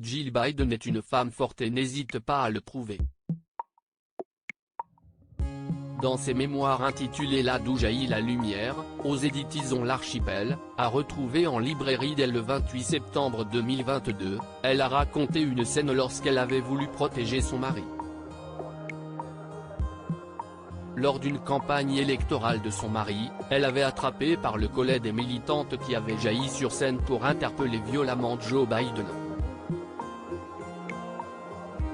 Jill Biden est une femme forte et n'hésite pas à le prouver. Dans ses mémoires intitulées Là d'où jaillit la lumière, aux éditions L'Archipel, à retrouver en librairie dès le 28 septembre 2022, elle a raconté une scène lorsqu'elle avait voulu protéger son mari. Lors d'une campagne électorale de son mari, elle avait attrapé par le collet des militantes qui avaient jailli sur scène pour interpeller violemment Joe Biden.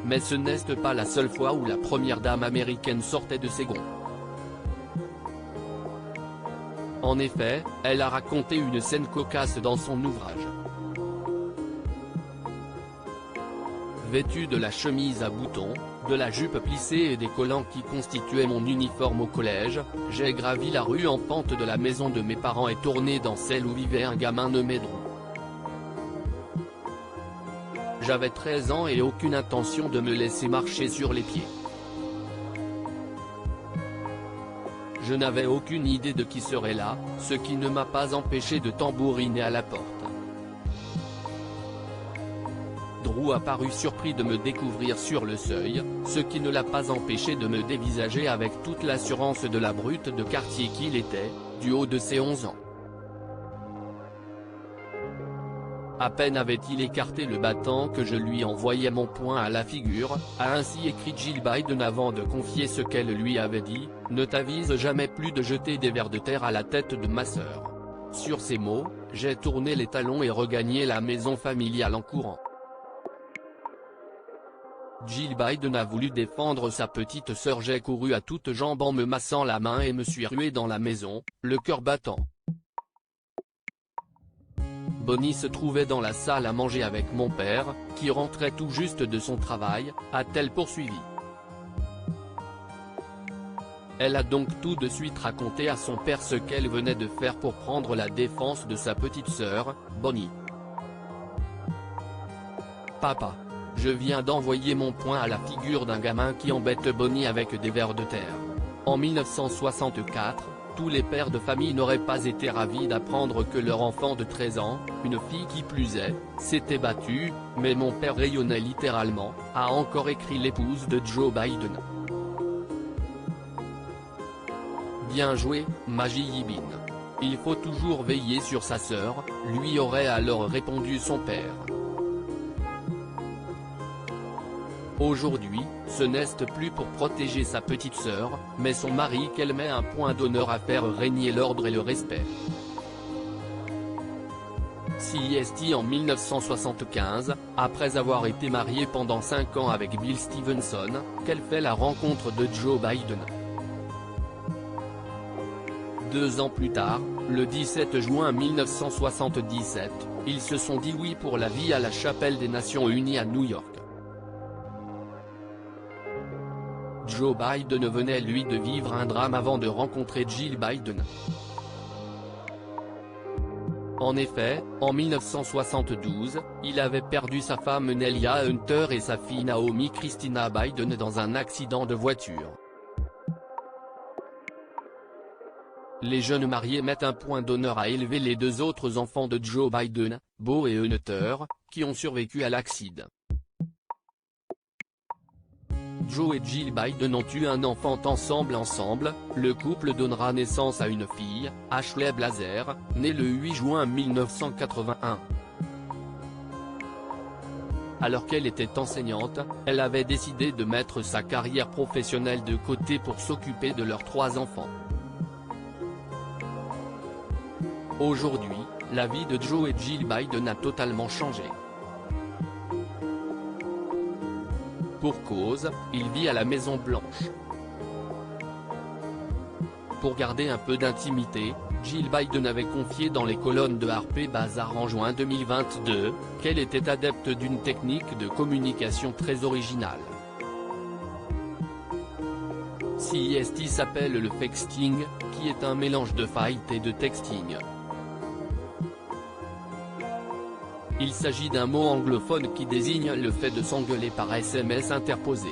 Mais ce n'est pas la seule fois où la première dame américaine sortait de ses gonds. En effet, elle a raconté une scène cocasse dans son ouvrage. Vêtue de la chemise à boutons, de la jupe plissée et des collants qui constituaient mon uniforme au collège, j'ai gravi la rue en pente de la maison de mes parents et tourné dans celle où vivait un gamin nommé Drew. J'avais 13 ans et aucune intention de me laisser marcher sur les pieds. Je n'avais aucune idée de qui serait là, ce qui ne m'a pas empêché de tambouriner à la porte. Drew a paru surpris de me découvrir sur le seuil, ce qui ne l'a pas empêché de me dévisager avec toute l'assurance de la brute de quartier qu'il était, du haut de ses 11 ans. À peine avait-il écarté le battant que je lui envoyais mon poing à la figure, a ainsi écrit Jill Biden avant de confier ce qu'elle lui avait dit, « Ne t'avise jamais plus de jeter des vers de terre à la tête de ma sœur. » Sur ces mots, j'ai tourné les talons et regagné la maison familiale en courant. Jill Biden a voulu défendre sa petite sœur. J'ai couru à toutes jambes en me massant la main et me suis rué dans la maison, le cœur battant. Bonnie se trouvait dans la salle à manger avec mon père, qui rentrait tout juste de son travail, a-t-elle poursuivi. Elle a donc tout de suite raconté à son père ce qu'elle venait de faire pour prendre la défense de sa petite sœur, Bonnie. « Papa. Je viens d'envoyer mon poing à la figure d'un gamin qui embête Bonnie avec des vers de terre. En 1964, tous les pères de famille n'auraient pas été ravis d'apprendre que leur enfant de 13 ans, une fille qui plus est, s'était battue, mais mon père rayonnait littéralement, a encore écrit l'épouse de Joe Biden. Bien joué, Maggie Yibin. Il faut toujours veiller sur sa sœur, lui aurait alors répondu son père. Aujourd'hui, ce n'est plus pour protéger sa petite sœur, mais son mari qu'elle met un point d'honneur à faire régner l'ordre et le respect. CIST en 1975, après avoir été mariée pendant 5 ans avec Bill Stevenson, qu'elle fait la rencontre de Joe Biden. 2 ans plus tard, le 17 juin 1977, ils se sont dit oui pour la vie à la Chapelle des Nations Unies à New York. Joe Biden venait lui de vivre un drame avant de rencontrer Jill Biden. En effet, en 1972, il avait perdu sa femme Nelia Hunter et sa fille Naomi Christina Biden dans un accident de voiture. Les jeunes mariés mettent un point d'honneur à élever les 2 autres enfants de Joe Biden, Beau et Hunter, qui ont survécu à l'accident. Joe et Jill Biden ont eu un enfant ensemble. Le couple donnera naissance à une fille, Ashley Blazer, née le 8 juin 1981. Alors qu'elle était enseignante, elle avait décidé de mettre sa carrière professionnelle de côté pour s'occuper de leurs 3 enfants. Aujourd'hui, la vie de Joe et Jill Biden a totalement changé. Pour cause, il vit à la Maison Blanche. Pour garder un peu d'intimité, Jill Biden avait confié dans les colonnes de Harper's Bazaar en juin 2022, qu'elle était adepte d'une technique de communication très originale. CIST s'appelle le fexting, qui est un mélange de fight et de texting. Il s'agit d'un mot anglophone qui désigne le fait de s'engueuler par SMS interposé.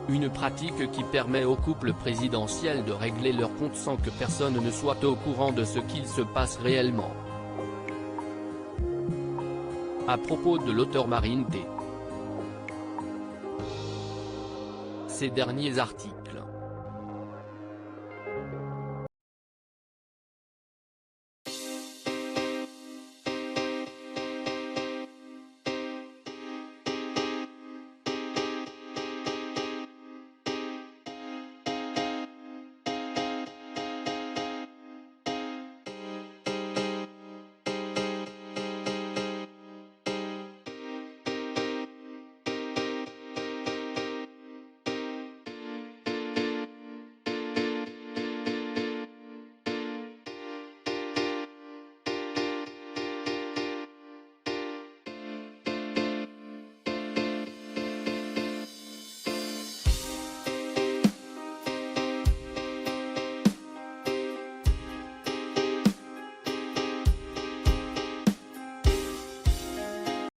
Une pratique qui permet au couple présidentiel de régler leur compte sans que personne ne soit au courant de ce qu'il se passe réellement. À propos de l'auteur Marine T. Ces derniers articles